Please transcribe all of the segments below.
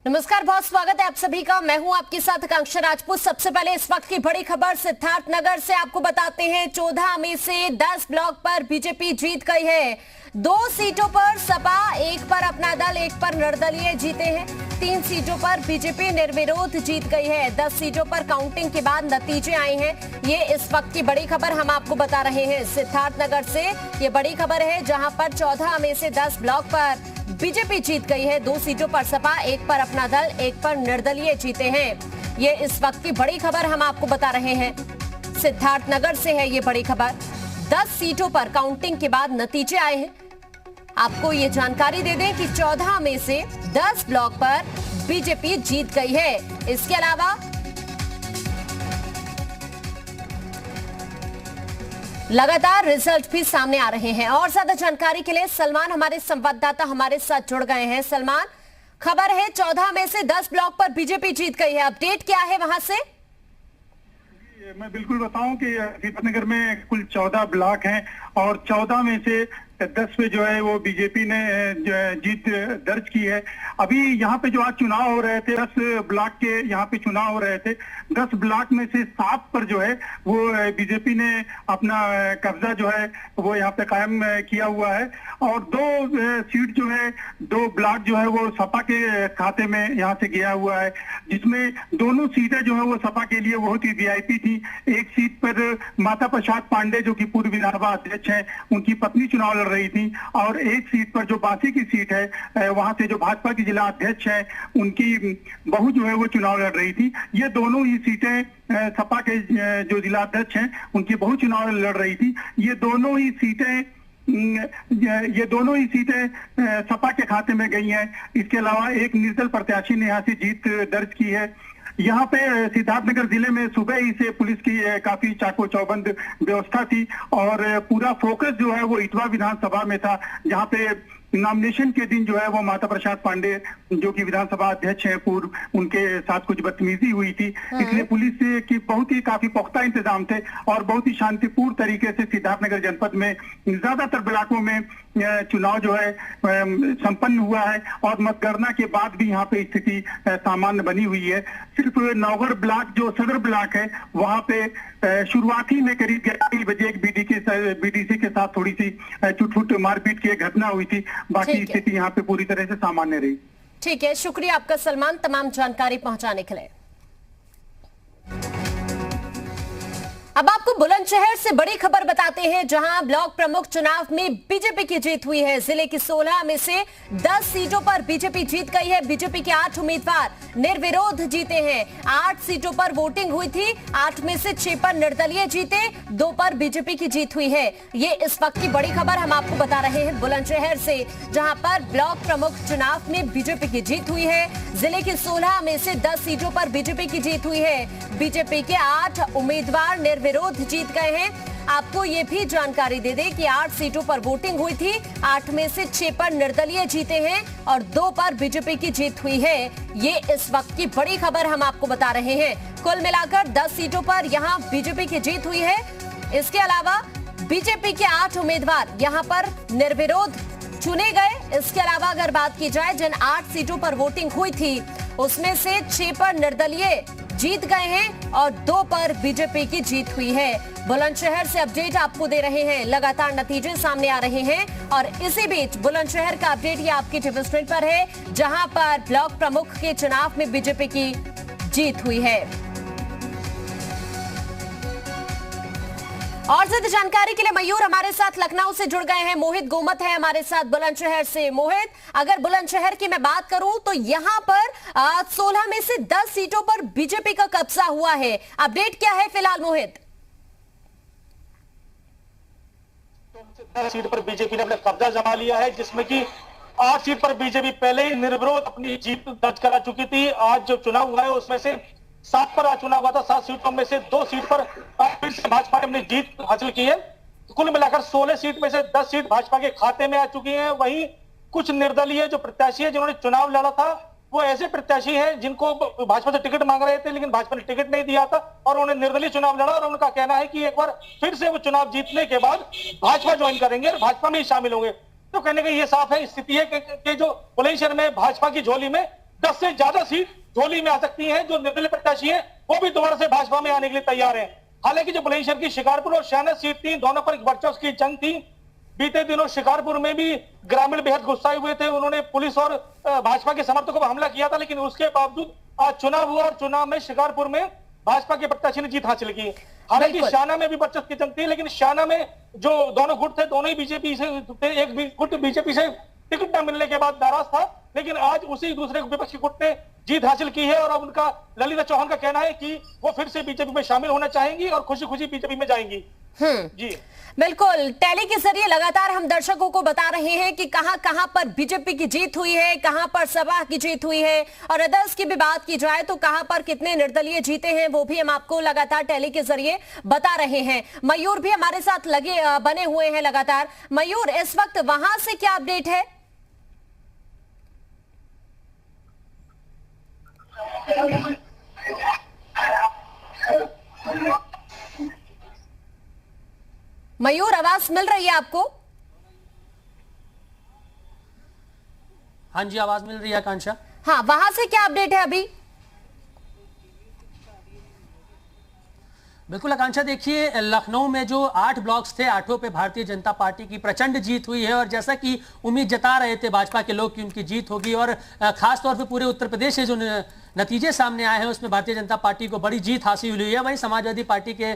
नमस्कार, बहुत स्वागत है आप सभी का। मैं हूं आपके साथ आकांक्षा राजपूत। सबसे पहले इस वक्त की बड़ी खबर सिद्धार्थनगर से आपको बताते हैं। 14 में से 10 ब्लॉक पर बीजेपी जीत गई है। 2 सीटों पर सपा, 1 पर अपना दल, 1 पर निर्दलीय जीते हैं। 3 सीटों पर बीजेपी निर्विरोध जीत गई है। 10 सीटों पर काउंटिंग के बाद नतीजे आए हैं। ये इस वक्त की बड़ी खबर हम आपको बता रहे हैं। सिद्धार्थनगर से ये बड़ी खबर है, जहां पर 14 में से 10 ब्लॉक पर बीजेपी जीत गई है। 2 सीटों पर सपा, 1 पर अपना दल, 1 पर निर्दलीय जीते हैं। ये इस वक्त की बड़ी खबर हम आपको बता रहे हैं। सिद्धार्थनगर से है ये बड़ी खबर। 10 सीटों पर काउंटिंग के बाद नतीजे आए हैं। आपको ये जानकारी दे दें कि 14 में से 10 ब्लॉक पर बीजेपी जीत गई है। इसके अलावा लगातार रिजल्ट भी सामने आ रहे हैं। और ज्यादा जानकारी के लिए सलमान हमारे संवाददाता हमारे साथ जुड़ गए हैं। सलमान, खबर है 14 में से 10 ब्लॉक पर बीजेपी जीत गई है। अपडेट क्या है वहां से? मैं बिल्कुल बताऊं कि सिद्धार्थनगर में कुल 14 ब्लॉक हैं और 14 में से 10 पे जो है वो बीजेपी ने जीत दर्ज की है। अभी यहाँ पे जो आज चुनाव हो रहे थे, 10 ब्लॉक के यहाँ पे चुनाव हो रहे थे। 10 ब्लॉक में से 7 पर जो है वो बीजेपी ने अपना कब्जा जो है वो यहाँ पे कायम किया हुआ है। और 2 सीट जो है, 2 ब्लॉक जो है वो सपा के खाते में यहाँ से गया हुआ है, जिसमें दोनों सीटें जो है वो सपा के लिए बहुत ही वीआईपी थी। एक सीट पर माता प्रसाद पांडे जो कि पूर्व विधानसभा अध्यक्ष है, उनकी पत्नी चुनाव लड़ रही थी। और एक सीट पर जो बासी की सीट है, वहां से जो भाजपा की जिला अध्यक्ष है, उनकी बहू जो है वो चुनाव लड़ रही थी। ये दोनों ही सीटें सपा के जो जिला अध्यक्ष हैं उनकी बहू चुनाव लड़ रही थी। ये दोनों ही सीटें सपा के खाते में गई हैं। इसके अलावा एक निर्दल प्रत्याशी ने यहाँ से जीत दर्ज की है। यहाँ पे सिद्धार्थनगर जिले में सुबह ही से पुलिस की काफी चाको चौबंद व्यवस्था थी और पूरा फोकस जो है वो इटवा विधानसभा में था, जहाँ पे नॉमिनेशन के दिन जो है वो माता प्रसाद पांडे जो कि विधानसभा अध्यक्ष है पूर्व, उनके साथ कुछ बदतमीजी हुई थी। इसलिए पुलिस की बहुत ही काफी पुख्ता इंतजाम थे और बहुत ही शांतिपूर्ण तरीके से सिद्धार्थनगर जनपद में ज्यादातर ब्लॉकों में चुनाव जो है संपन्न हुआ है। और मतगणना के बाद भी यहाँ पे स्थिति सामान्य बनी हुई है। सिर्फ नौगढ़ ब्लॉक जो सदर ब्लॉक है, वहां पे शुरुआती में करीब 11 बजे एक बीडीसी के साथ थोड़ी सी छुट-फुट मारपीट की घटना हुई थी। बाकी स्थिति यहाँ पे पूरी तरह से सामान्य रही। ठीक है, शुक्रिया आपका सलमान, तमाम जानकारी पहुंचाने के लिए। अब आपको बुलंदशहर से बड़ी खबर बताते हैं, जहां ब्लॉक प्रमुख चुनाव में बीजेपी की जीत हुई है। जिले की 16 में से 10 सीटों पर बीजेपी जीत गई है। बीजेपी के 8 उम्मीदवार निर्विरोध जीते हैं। 8 सीटों पर वोटिंग हुई थी, 8 में से 6 पर निर्दलीय जीते, 2 पर बीजेपी की जीत हुई है। ये इस वक्त की बड़ी खबर हम आपको बता रहे हैं बुलंदशहर से, जहां पर ब्लॉक प्रमुख चुनाव में बीजेपी की जीत हुई है। जिले की 16 में से 10 सीटों पर बीजेपी की जीत हुई है। बीजेपी के 8 उम्मीदवार निर्विरोध जीत गए हैं। आपको ये भी जानकारी दे दें कि 8 सीटों पर वोटिंग हुई थी, 8 में से 6 पर निर्दलीय जीते हैं और 2 पर बीजेपी की जीत हुई है। ये इस वक्त की बड़ी खबर हम आपको बता रहे हैं। कुल मिलाकर 10 सीटों पर यहां बीजेपी की जीत हुई है। इसके अलावा बीजेपी के 8 उम्मीदवार यहां पर निर्विरोध चुने गए। इसके अलावा अगर बात की जाए, जिन 8 सीटों पर वोटिंग हुई थी उसमें से 6 पर निर्दलीय जीत गए हैं और 2 पर बीजेपी की जीत हुई है। बुलंदशहर से अपडेट आपको दे रहे हैं। लगातार नतीजे सामने आ रहे हैं और इसी बीच बुलंदशहर का अपडेट ये आपकी टीवी स्क्रीन पर है, जहां पर ब्लॉक प्रमुख के चुनाव में बीजेपी की जीत हुई है। और ज्यादा जानकारी के लिए मयूर हमारे साथ लखनऊ से जुड़ गए हैं। मोहित गोमत है हमारे साथ बुलंदशहर से। मोहित, अगर बुलंदशहर की मैं बात करूं तो यहां पर 16 में से 10 सीटों पर बीजेपी का कब्जा हुआ है। अपडेट क्या है फिलहाल मोहित? 10 सीट पर बीजेपी ने अपना कब्जा जमा लिया है, जिसमें कि 8 सीट पर बीजेपी पहले ही निर्विरोध अपनी जीत दर्ज करा चुकी थी। आज जो चुनाव हुआ है उसमें से 7 पर आज चुनाव हुआ था। 7 सीटों में से 2 सीट पर फिर से भाजपा ने अपनी जीत हासिल की है। कुल मिलाकर 16 सीट में से 10 सीट भाजपा के खाते में आ चुकी हैं। वहीं कुछ निर्दलीय जो प्रत्याशी है जिन्होंने चुनाव लड़ा था, वो ऐसे प्रत्याशी हैं जिनको भाजपा से टिकट मांग रहे थे, लेकिन भाजपा ने टिकट नहीं दिया था और उन्होंने निर्दलीय चुनाव लड़ा। और उनका कहना है कि एक बार फिर से वो चुनाव जीतने के बाद भाजपा ज्वाइन करेंगे और भाजपा में ही शामिल होंगे। तो कहने का ये साफ है स्थिति है कि जो बुलंदशहर में भाजपा की झोली में 10 से ज्यादा सीट झोली में आ सकती हैं। जो निर्दलीय प्रत्याशी हैं वो भी दोबारा से भाजपा में आने के लिए तैयार हैं। हालांकि जो बुलंदशहर की शिकारपुर और शाहनवाज सीट थी, दोनों पर एक वर्चस्व की जंग थी। बीते दिनों शिकारपुर में भी ग्रामीण बेहद गुस्साए हुए थे, उन्होंने पुलिस और भाजपा के समर्थकों पर हमला किया था, लेकिन उसके बावजूद आज चुनाव हुआ और चुनाव में शिकारपुर में भाजपा के प्रत्याशी ने जीत हासिल की। हालांकि शाना में भी वर्चस्व की जंग थी, लेकिन शाना में जो दोनों गुट थे दोनों ही बीजेपी से थे। एक भी गुट बीजेपी से टिकट न मिलने के बाद नाराज था, लेकिन आज उसी दूसरे विपक्षी गुट ने जीत हासिल की है और अब उनका ललिता चौहान का कहना है कि वो फिर से बीजेपी में शामिल होना चाहेंगी और खुशी खुशी बीजेपी में जाएंगी। जी बिल्कुल, टेली के जरिए लगातार हम दर्शकों को बता रहे हैं कि कहां कहां पर बीजेपी की जीत हुई है, कहां पर सपा की जीत हुई है, और अदर्स की भी बात की जाए तो कहां पर कितने निर्दलीय जीते हैं वो भी हम आपको लगातार टेली के जरिए बता रहे हैं। मयूर भी हमारे साथ बने हुए हैं लगातार। मयूर, इस वक्त वहां से क्या अपडेट है? मयूर, आवाज मिल रही है आपको? हाँ जी, आवाज मिल रही है आकांक्षा। हाँ, वहां से क्या अपडेट है अभी? बिल्कुल आकांक्षा, देखिए लखनऊ में जो 8 ब्लॉक्स थे, 8 पे भारतीय जनता पार्टी की प्रचंड जीत हुई है और जैसा कि उम्मीद जता रहे थे भाजपा के लोग कि उनकी जीत होगी और खास तौर पे पूरे उत्तर प्रदेश से जो नतीजे सामने आए हैं उसमें भारतीय जनता पार्टी को बड़ी जीत हासिल हुई है। वहीं समाजवादी पार्टी के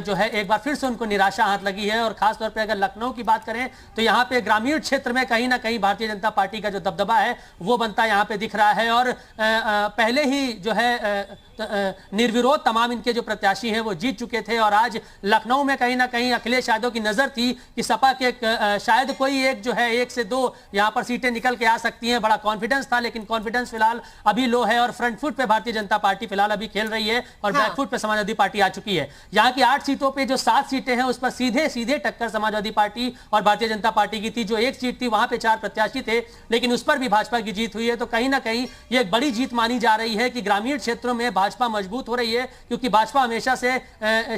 जो है एक बार फिर से उनको निराशा हाथ लगी है और खास तौर पे अगर लखनऊ की बात करें तो यहाँ पे ग्रामीण क्षेत्र में कहीं ना कहीं भारतीय जनता पार्टी का जो दबदबा है वो बनता यहाँ पे दिख रहा है और पहले ही जो है निर्विरोध तमाम इनके जो प्रत्याशी हैं वो जीत चुके थे और आज लखनऊ में कहीं ना कहीं अखिलेश यादव की नजर थी कि सपा के शायद कोई एक जो है 1 से 2 यहाँ पर सीटें निकल के आ सकती हैं। बड़ा कॉन्फिडेंस था, लेकिन कॉन्फिडेंस फिलहाल अभी लो है और फ्रंट फुट पे भारतीय जनता पार्टी फिलहाल अभी खेल रही है और बैक फुट पे समाजवादी पार्टी आ चुकी है। यहाँ की 8 सीटों पे जो 7 सीटें हैं उस पर सीधे सीधे टक्कर समाजवादी पार्टी और भारतीय जनता पार्टी की थी। जो 1 सीट थी वहां पे 4 प्रत्याशी थे, लेकिन उस पर भी भाजपा की जीत हुई है। तो कहीं ना कहीं ये एक बड़ी जीत मानी जा रही है कि ग्रामीण क्षेत्रों में भाजपा मजबूत हो रही है, क्योंकि भाजपा हमेशा से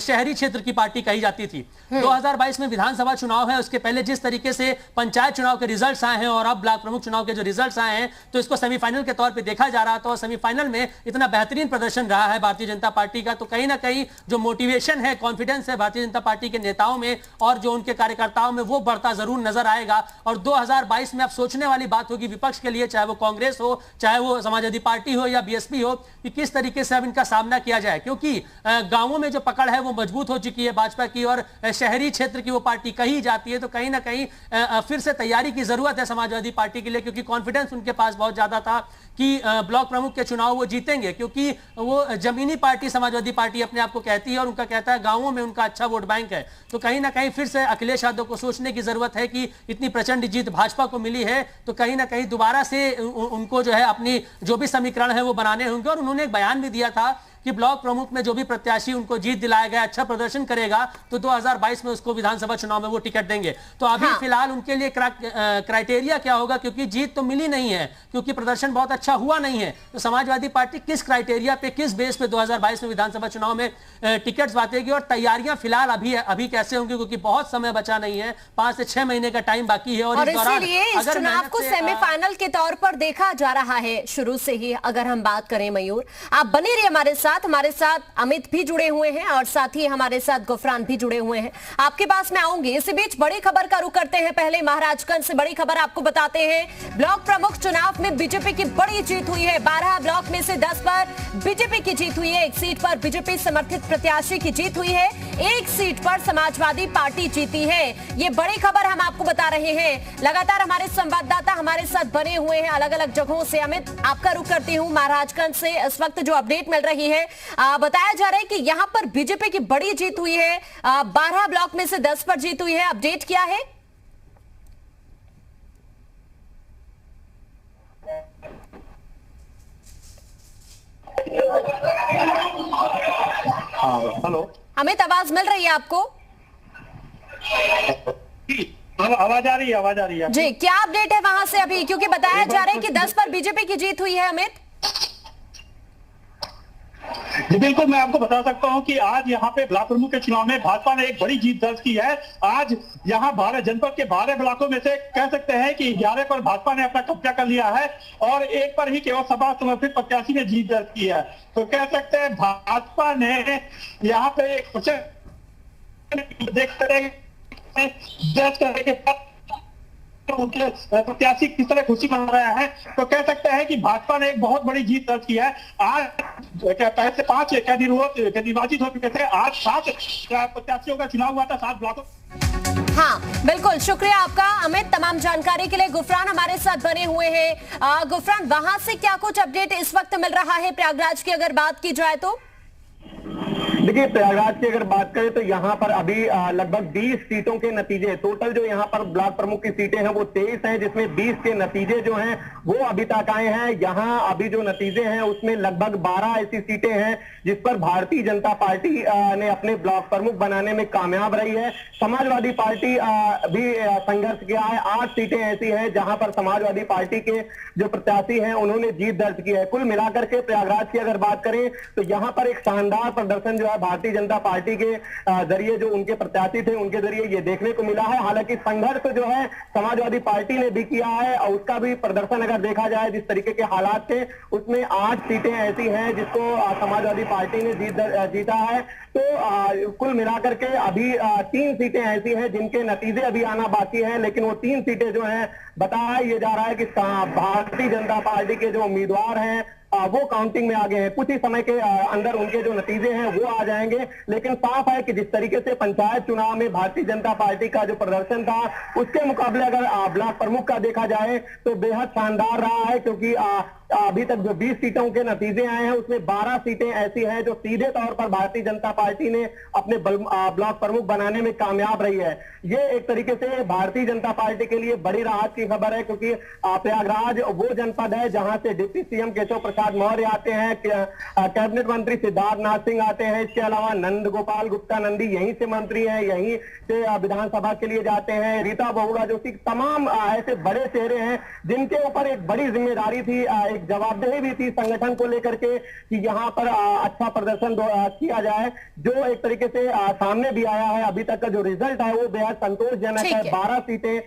शहरी क्षेत्र की पार्टी कही जाती थी। 2022 में विधानसभा चुनाव है, उसके पहले जिस तरीके से पंचायत चुनाव के रिजल्ट्स आए हैं और अब ब्लॉक प्रमुख चुनाव के जो रिजल्ट्स आए हैं तो इसको सेमीफाइनल के तौर पे देखा जा रहा था और सेमीफाइनल में इतना बेहतरीन प्रदर्शन रहा है भारतीय जनता पार्टी का। तो कहीं ना कहीं जो मोटिवेशन है, कॉन्फिडेंस है भारतीय जनता पार्टी के नेताओं में और जो उनके कार्यकर्ताओं में, वो बढ़ता जरूर नजर आएगा। और 2022 में अब सोचने वाली बात होगी विपक्ष के लिए, चाहे वो कांग्रेस हो, चाहे वो समाजवादी पार्टी हो या बीएसपी हो, कि किस तरीके से अब इनका सामना किया जाए, क्योंकि गांवों में जो पकड़ है वो मजबूत हो चुकी है भाजपा की और शहरी क्षेत्र की वो पार्टी कही जाती है। तो कहीं ना कहीं फिर से तैयारी की जरूरत है समाजवादी पार्टी के लिए, क्योंकि कॉन्फिडेंस उनके पास बहुत ज्यादा था कि ब्लॉक प्रमुख के चुनाव वो जीतेंगे, क्योंकि वो जमीनी पार्टी समाजवादी पार्टी अपने आप को कहती है और उनका कहता है गांवों में उनका अच्छा वोट बैंक है। तो कहीं ना कहीं फिर से अखिलेश यादव को सोचने की जरूरत है कि इतनी प्रचंड जीत भाजपा को मिली है तो कहीं ना कहीं दोबारा से उनको जो है अपनी जो भी समीकरण है वो बनाने होंगे। और उन्होंने एक बयान भी दिया था कि ब्लॉक प्रमुख में जो भी प्रत्याशी उनको जीत दिलाया गया, अच्छा प्रदर्शन करेगा तो 2022 में उसको विधानसभा चुनाव में वो टिकट देंगे। तो अभी फिलहाल उनके लिए क्राइटेरिया क्या होगा, क्योंकि जीत तो मिली नहीं है, क्योंकि प्रदर्शन बहुत अच्छा हुआ नहीं है, तो समाजवादी पार्टी किस क्राइटेरिया पे, किस बेस पे 2022 में विधानसभा चुनाव में टिकट बांटेगी और तैयारियां फिलहाल अभी कैसे होंगी, क्योंकि बहुत समय बचा नहीं है, 5 से 6 महीने का टाइम बाकी है। और इस दौरान इस चुनाव को सेमीफाइनल के तौर पर देखा जा रहा है शुरू से ही। अगर हम बात करें मयूर, आप बने रहिए हमारे साथ अमित भी जुड़े हुए हैं और साथ ही हमारे साथ गुफरान भी जुड़े हुए हैं, आपके पास मैं आऊंगी। इसी बीच बड़ी खबर का रुख करते हैं, पहले महाराजगंज से बड़ी खबर आपको बताते हैं। ब्लॉक प्रमुख चुनाव में बीजेपी की बड़ी जीत हुई है, 12 ब्लॉक में से 10 पर बीजेपी की जीत हुई है। 1 सीट पर बीजेपी समर्थित प्रत्याशी की जीत हुई है, 1 सीट पर समाजवादी पार्टी जीती है। ये बड़ी खबर हम आपको बता रहे हैं। लगातार हमारे संवाददाता हमारे साथ बने हुए हैं अलग अलग जगहों से। अमित, आपका रुख करती हूँ महाराजगंज से। इस वक्त जो अपडेट मिल रही है, बताया जा रहा है कि यहां पर बीजेपी की बड़ी जीत हुई है, 12 ब्लॉक में से 10 पर जीत हुई है। अपडेट क्या है? हेलो अमित, आवाज मिल रही है आपको? आवाज आ रही है जी, क्या अपडेट है वहां से अभी, क्योंकि बताया जा रहा है कि 10 पर बीजेपी की जीत हुई है। अमित, जी बिल्कुल, मैं आपको बता सकता हूं कि आज यहाँ पे ब्लॉक प्रमुख के चुनाव में भाजपा ने एक बड़ी जीत दर्ज की है। आज यहाँ 12 जनपद के 12 ब्लॉकों में से कह सकते हैं कि 11 पर भाजपा ने अपना कब्जा कर लिया है और एक पर ही केवल सपा समर्थित प्रत्याशी ने जीत दर्ज की है। तो कह सकते हैं भाजपा ने यहाँ पे एक दर्ज करने के बाद उनके प्रत्याशी किस तरह खुशी मना रहे हैं, तो कह सकते हैं कि भाजपा ने एक बहुत बड़ी जीत दर्ज की है। आज पहले से 5 निर्वाचित हो चुके थे, आज 7 प्रत्याशियों का चुनाव हुआ था 7 ब्लॉकों। हाँ बिल्कुल, शुक्रिया आपका अमित तमाम जानकारी के लिए। गुफरान हमारे साथ बने हुए हैं। गुफरान, वहां से क्या कुछ अपडेट इस वक्त मिल रहा है प्रयागराज की अगर बात की जाए तो? देखिए, प्रयागराज की अगर बात करें तो यहाँ पर अभी लगभग 20 सीटों के नतीजे, टोटल जो यहाँ पर ब्लॉक प्रमुख की सीटें हैं वो 23 हैं, जिसमें 20 के नतीजे जो हैं वो अभी तक आए हैं। यहाँ अभी जो नतीजे हैं उसमें लगभग 12 ऐसी सीटें हैं जिस पर भारतीय जनता पार्टी ने अपने ब्लॉक प्रमुख बनाने में कामयाब रही है। समाजवादी पार्टी भी संघर्ष किया है। 8 सीटें ऐसी हैं जहां पर समाजवादी पार्टी के जो प्रत्याशी हैं उन्होंने जीत दर्ज की है। कुल मिलाकर के प्रयागराज की अगर बात करें तो यहाँ पर एक शानदार प्रदर्शन जो है भारतीय जनता पार्टी के जरिए जो उनके प्रत्याशी थे उनके जरिए ये देखने को मिला है। हालांकि संघर्ष जो है समाजवादी पार्टी ने भी किया है और उसका भी प्रदर्शन अगर देखा जाए जिस तरीके के हालात थे उसमें 8 सीटें ऐसी हैं जिसको समाजवादी पार्टी ने जीता है। तो कुल मिलाकर के अभी 3 सीटें ऐसी हैं जिनके नतीजे अभी आना बाकी हैं, लेकिन वो 3 सीटें जो हैं बताया ये जा रहा है कि भारतीय जनता पार्टी के जो उम्मीदवार हैं वो काउंटिंग में आ गए हैं। कुछ ही समय के अंदर उनके जो नतीजे हैं वो आ जाएंगे। लेकिन साफ है कि जिस तरीके से पंचायत चुनाव में भारतीय जनता पार्टी का जो प्रदर्शन था उसके मुकाबले अगर ब्लॉक प्रमुख का देखा जाए तो बेहद शानदार रहा है, क्योंकि अभी तक जो 20 सीटों के नतीजे आए हैं उसमें 12 सीटें ऐसी हैं जो सीधे तौर पर भारतीय जनता पार्टी ने अपने ब्लॉक प्रमुख बनाने में कामयाब रही है। ये एक तरीके से भारतीय जनता पार्टी के लिए बड़ी राहत की खबर है, क्योंकि प्रयागराज वो जनपद है जहां से डिप्टी सीएम केशव प्रसाद मौर्य आते हैं, कैबिनेट मंत्री सिद्धार्थ नाथ सिंह आते हैं, इसके अलावा नंद गोपाल गुप्ता नंदी यहीं से मंत्री हैं, यहीं से विधानसभा के लिए जाते हैं, रीता बहुगुणा जोशी, तमाम ऐसे बड़े चेहरे हैं जिनके ऊपर एक बड़ी जिम्मेदारी थी, एक जवाबदेही भी थी संगठन को लेकर के कि यहाँ पर अच्छा प्रदर्शन किया जाए, जो एक तरीके से सामने भी आया है। अभी तक का जो रिजल्ट है वो बेहद संतोषजनक है। 12 सीटें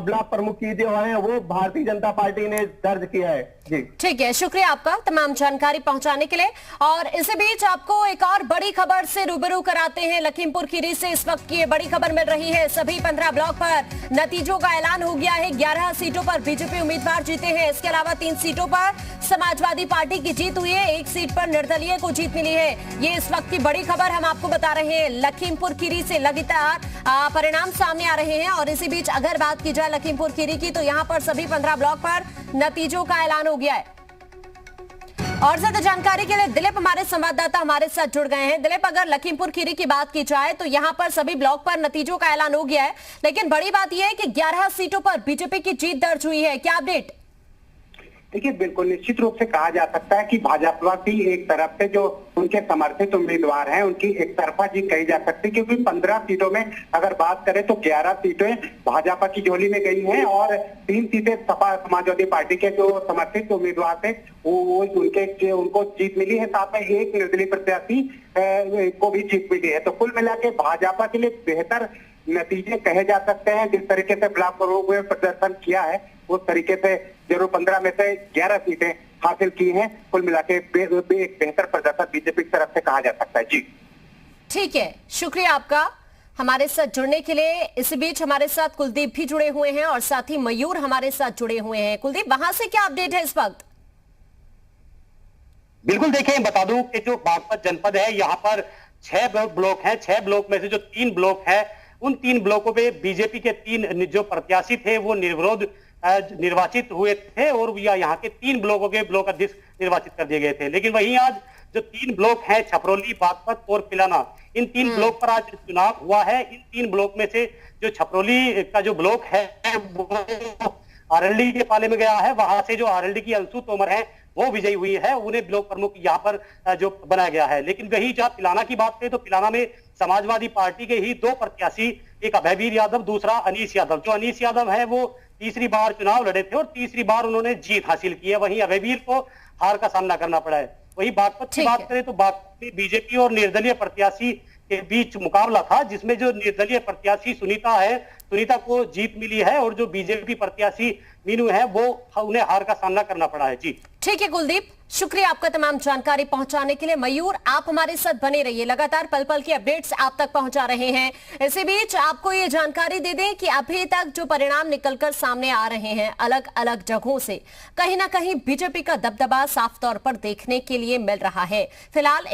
ब्लॉक प्रमुख की जो है वो भारतीय जनता पार्टी ने दर्ज किया है। जी ठीक है, शुक्रिया आपका तमाम जानकारी पहुंचाने के लिए। और इसी बीच आपको एक और बड़ी खबर से रूबरू कराते हैं। लखीमपुर खीरी से इस वक्त की बड़ी खबर मिल रही है। सभी 15 ब्लॉक पर नतीजों का ऐलान हो गया है। 11 सीटों पर बीजेपी उम्मीदवार जीते हैं। इसके अलावा 3 सीटों पर समाजवादी पार्टी की जीत हुई है। 1 सीट पर निर्दलीय को जीत मिली है। ये इस वक्त की बड़ी खबर हम आपको बता रहे हैं। लखीमपुर खीरी से लगातार परिणाम सामने आ रहे हैं। और इसी बीच अगर बात की जाए लखीमपुर खीरी की तो यहाँ पर सभी 15 ब्लॉक पर नतीजों का ऐलान हो गया है। और ज्यादा जानकारी के लिए दिलीप हमारे संवाददाता हमारे साथ जुड़ गए हैं। दिलीप, अगर लखीमपुर खीरी की बात की जाए तो यहाँ पर सभी ब्लॉक पर नतीजों का ऐलान हो गया है, लेकिन बड़ी बात यह है कि 11 सीटों पर बीजेपी की जीत दर्ज हुई है। क्या अपडेट? देखिए, बिल्कुल निश्चित रूप से कहा जा सकता है कि भाजपा की एक तरफ से जो उनके समर्थित उम्मीदवार हैं उनकी एक तरफा जीत कही जा सकती है, क्योंकि 15 सीटों में अगर बात करें तो 11 सीटें भाजपा की झोली में गई हैं और 3 सीटें सपा समाजवादी पार्टी के जो समर्थित उम्मीदवार थे वो उनको जीत मिली है। साथ में 1 निर्दलीय प्रत्याशी को भी जीत मिली है। तो कुल मिला के भाजपा के लिए बेहतर नतीजे कहे जा सकते हैं। जिस तरीके से ब्लॉक प्रमुख में प्रदर्शन किया है उस तरीके से जरूर 15 में से 11 सीटें हासिल की हैं। कुल मिला के एक बेहतर प्रदर्शन बीजेपी की तरफ से कहा जा सकता है। जी ठीक है, शुक्रिया आपका हमारे साथ जुड़ने के लिए। इसी बीच हमारे साथ कुलदीप भी जुड़े हुए हैं और साथ ही मयूर हमारे साथ जुड़े हुए हैं। कुलदीप, वहां से क्या अपडेट है इस वक्त? बिल्कुल, देखें बता दूं कि जो बागपत जनपद है यहाँ पर 6 ब्लॉक हैं। 6 ब्लॉक में से जो 3 ब्लॉक है उन 3 ब्लॉकों पे बीजेपी के 3 जो प्रत्याशी थे वो निर्विरोध निर्वाचित हुए थे और यहाँ के 3 ब्लॉकों के ब्लॉक अध्यक्ष निर्वाचित कर दिए गए थे। लेकिन वहीं आज जो 3 ब्लॉक हैं छपरौली, बागपत और पिलाना, इन 3 ब्लॉक पर आज चुनाव हुआ है। इन 3 ब्लॉक में से जो छपरौली का जो ब्लॉक है वो आरएलडी के पाले में गया है। वहां से जो आरएलडी की अंशु तोमर है वो विजयी हुई है, उन्हें ब्लॉक प्रमुख यहाँ पर जो बनाया गया है। लेकिन वही जहाँ पिलाना की बात करें तो पिलाना में समाजवादी पार्टी के ही 2 प्रत्याशी, एक अभयवीर यादव, दूसरा अनीश यादव। जो अनीश यादव है वो तीसरी बार चुनाव लड़े थे और तीसरी बार उन्होंने जीत हासिल की है। वहीं अभयवीर को हार का सामना करना पड़ा है। वही बागपत की ठीक बात है। करें तो बागपत में बीजेपी और निर्दलीय प्रत्याशी के बीच मुकाबला था, जिसमें जो निर्दलीय प्रत्याशी सुनीता को जीत मिली है और जो बीजेपी प्रत्याशी मीनू है वो उन्हें हार का सामना करना पड़ा है। जी ठीक है कुलदीप, शुक्रिया आपका तमाम जानकारी पहुंचाने के लिए। मयूर, आप हमारे साथ बने रहिए, लगातार पल पल की अपडेट्स आप तक पहुंचा रहे हैं। इसी बीच आपको ये जानकारी दे दें कि अभी तक जो परिणाम निकलकर सामने आ रहे हैं अलग अलग जगहों से, कहीं ना कहीं बीजेपी का दबदबा साफ तौर पर देखने के लिए मिल रहा है। फिलहाल